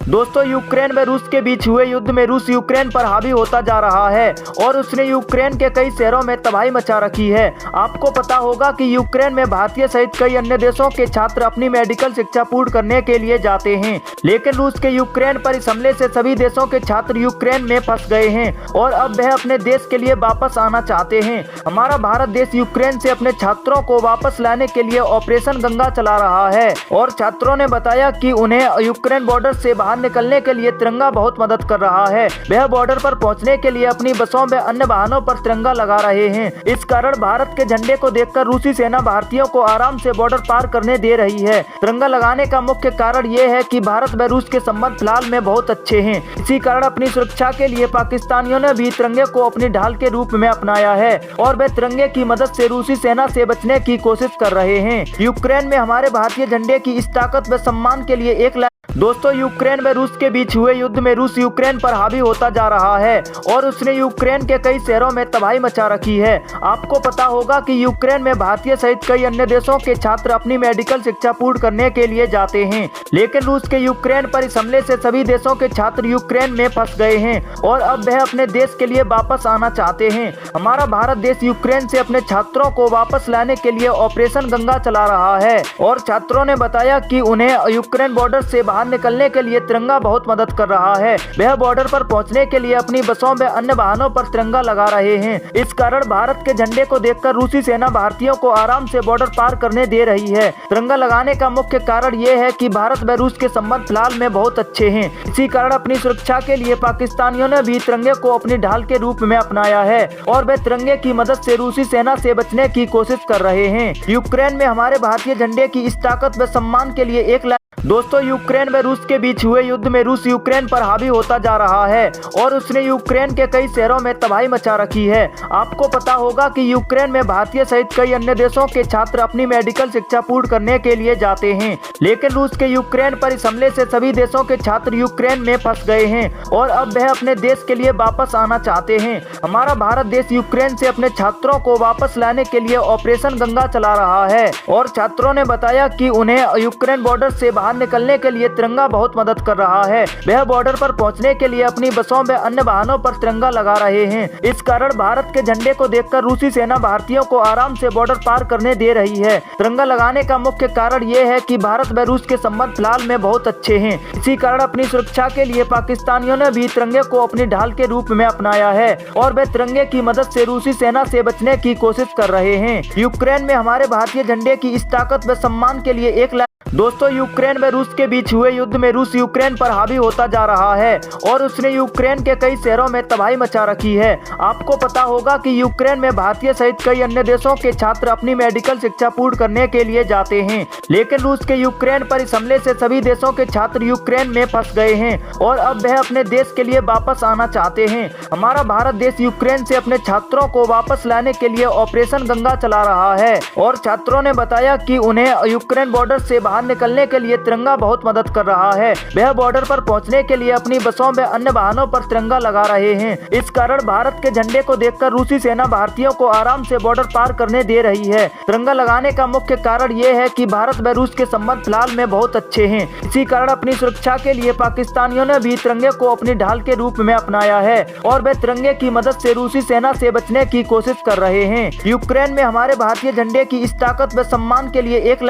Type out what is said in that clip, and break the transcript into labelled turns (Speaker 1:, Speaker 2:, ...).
Speaker 1: दोस्तों, यूक्रेन व रूस के बीच हुए युद्ध में रूस यूक्रेन पर हावी होता जा रहा है और उसने यूक्रेन के कई शहरों में तबाही मचा रखी है। आपको पता होगा कि यूक्रेन में भारतीय सहित कई अन्य देशों के छात्र अपनी मेडिकल शिक्षा पूर्ण करने के लिए जाते हैं, लेकिन रूस के यूक्रेन पर इस हमले से सभी देशों के छात्र यूक्रेन में फंस गए हैं और अब वह अपने देश के लिए वापस आना चाहते हैं। हमारा भारत देश यूक्रेन से अपने छात्रों को वापस लाने के लिए ऑपरेशन गंगा चला रहा है और छात्रों ने बताया कि उन्हें यूक्रेन बॉर्डर से बाहर निकलने के लिए तिरंगा बहुत मदद कर रहा है। वह बॉर्डर पर पहुंचने के लिए अपनी बसों व अन्य वाहनों पर तिरंगा लगा रहे हैं। इस कारण भारत के झंडे को देखकर रूसी सेना भारतीयों को आराम से बॉर्डर पार करने दे रही है। तिरंगा लगाने का मुख्य कारण ये है कि भारत व रूस के संबंध फिलहाल में बहुत अच्छे हैं। इसी कारण अपनी सुरक्षा के लिए पाकिस्तानियों ने भी तिरंगे को अपनी ढाल के रूप में अपनाया है और वे तिरंगे की मदद से रूसी सेना से बचने की कोशिश कर रहे हैं। यूक्रेन में हमारे भारतीय झंडे की इस ताकत व सम्मान के लिए एक दोस्तों, यूक्रेन व रूस के बीच हुए युद्ध में रूस यूक्रेन पर हावी होता जा रहा है और उसने यूक्रेन के कई शहरों में तबाही मचा रखी है। आपको पता होगा कि यूक्रेन में भारतीय सहित कई अन्य देशों के छात्र अपनी मेडिकल शिक्षा पूर्ण करने के लिए जाते हैं, लेकिन रूस के यूक्रेन पर इस हमले से सभी देशों के छात्र यूक्रेन में फंस गए हैं और अब वह अपने देश के लिए वापस आना चाहते हैं। हमारा भारत देश यूक्रेन से अपने छात्रों को वापस लाने के लिए ऑपरेशन गंगा चला रहा है और छात्रों ने बताया कि उन्हें यूक्रेन बॉर्डर से बाहर निकलने के लिए तिरंगा बहुत मदद कर रहा है। वह बॉर्डर पर पहुंचने के लिए अपनी बसों व अन्य वाहनों पर तिरंगा लगा रहे हैं। इस कारण भारत के झंडे को देखकर रूसी सेना भारतीयों को आराम से बॉर्डर पार करने दे रही है। तिरंगा लगाने का मुख्य कारण ये है कि भारत व रूस के संबंध फिलहाल में बहुत अच्छे हैं। इसी कारण अपनी सुरक्षा के लिए पाकिस्तानियों ने भी तिरंगे को अपनी ढाल के रूप में अपनाया है और वे तिरंगे की मदद से रूसी सेना से बचने की कोशिश कर रहे हैं। यूक्रेन में हमारे भारतीय झंडे की इस ताकत व सम्मान के लिए एक दोस्तों, यूक्रेन व रूस के बीच हुए युद्ध में रूस यूक्रेन पर हावी होता जा रहा है और उसने यूक्रेन के कई शहरों में तबाही मचा रखी है। आपको पता होगा कि यूक्रेन में भारतीय सहित कई अन्य देशों के छात्र अपनी मेडिकल शिक्षा पूर्ण करने के लिए जाते हैं, लेकिन रूस के यूक्रेन पर इस हमले से सभी देशों के छात्र यूक्रेन में फंस गए हैं और अब वह अपने देश के लिए वापस आना चाहते हैं। हमारा भारत देश यूक्रेन से अपने छात्रों को वापस लाने के लिए ऑपरेशन गंगा चला रहा है और छात्रों ने बताया कि उन्हें यूक्रेन बॉर्डर से बाहर निकलने के लिए तिरंगा बहुत मदद कर रहा है। वह बॉर्डर पर पहुंचने के लिए अपनी बसों व अन्य वाहनों पर तिरंगा लगा रहे हैं। इस कारण भारत के झंडे को देखकर रूसी सेना भारतीयों को आराम से बॉर्डर पार करने दे रही है। तिरंगा लगाने का मुख्य कारण ये है कि भारत व रूस के संबंध फिलहाल में बहुत अच्छे हैं। इसी कारण अपनी सुरक्षा के लिए पाकिस्तानियों ने भी तिरंगे को अपनी ढाल के रूप में अपनाया है और वे तिरंगे की मदद से रूसी सेना से बचने की कोशिश कर रहे हैं। यूक्रेन में हमारे भारतीय झंडे की इस ताकत व सम्मान के लिए एक दोस्तों, यूक्रेन व रूस के बीच हुए युद्ध में रूस यूक्रेन पर हावी होता जा रहा है और उसने यूक्रेन के कई शहरों में तबाही मचा रखी है। आपको पता होगा कि यूक्रेन में भारतीय सहित कई अन्य देशों के छात्र अपनी मेडिकल शिक्षा पूर्ण करने के लिए जाते हैं, लेकिन रूस के यूक्रेन पर इस हमले से सभी देशों के छात्र यूक्रेन में फंस गए हैं और अब वह अपने देश के लिए वापस आना चाहते हैं। हमारा भारत देश यूक्रेन से अपने छात्रों को वापस लाने के लिए ऑपरेशन गंगा चला रहा है और छात्रों ने बताया कि उन्हें यूक्रेन बॉर्डर से बाहर निकलने के लिए तिरंगा बहुत मदद कर रहा है। वह बॉर्डर पर पहुंचने के लिए अपनी बसों व अन्य वाहनों पर तिरंगा लगा रहे हैं। इस कारण भारत के झंडे को देखकर रूसी सेना भारतीयों को आराम से बॉर्डर पार करने दे रही है। तिरंगा लगाने का मुख्य कारण ये है कि भारत व रूस के संबंध फिलहाल में बहुत अच्छे हैं। इसी कारण अपनी सुरक्षा के लिए पाकिस्तानियों ने भी तिरंगे को अपनी ढाल के रूप में अपनाया है और वे तिरंगे की मदद से रूसी सेना से बचने की कोशिश कर रहे हैं। यूक्रेन में हमारे भारतीय झंडे की इस ताकत व सम्मान के लिए एक